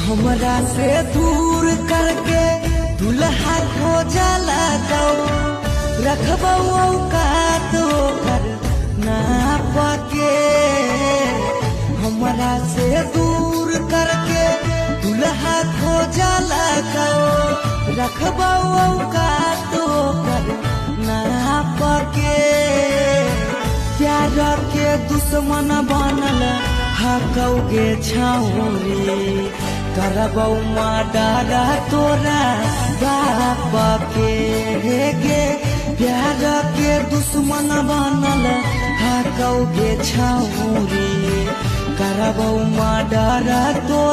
हमरा से दूर करके दुल्हा खो जाला दो रखबो औकात ओकर ना पाके। हमरा से दूर करके दुल्हा खो जाला दो रखबो औकात ओकर ना पाके। प्यार के दुश्मन बनल हकौगे छौरी करबौ मर्डर तोरा बाप के गे। प्यार के दुश्मन बनल हकौगे छौरी करबौ मर्डर तोरा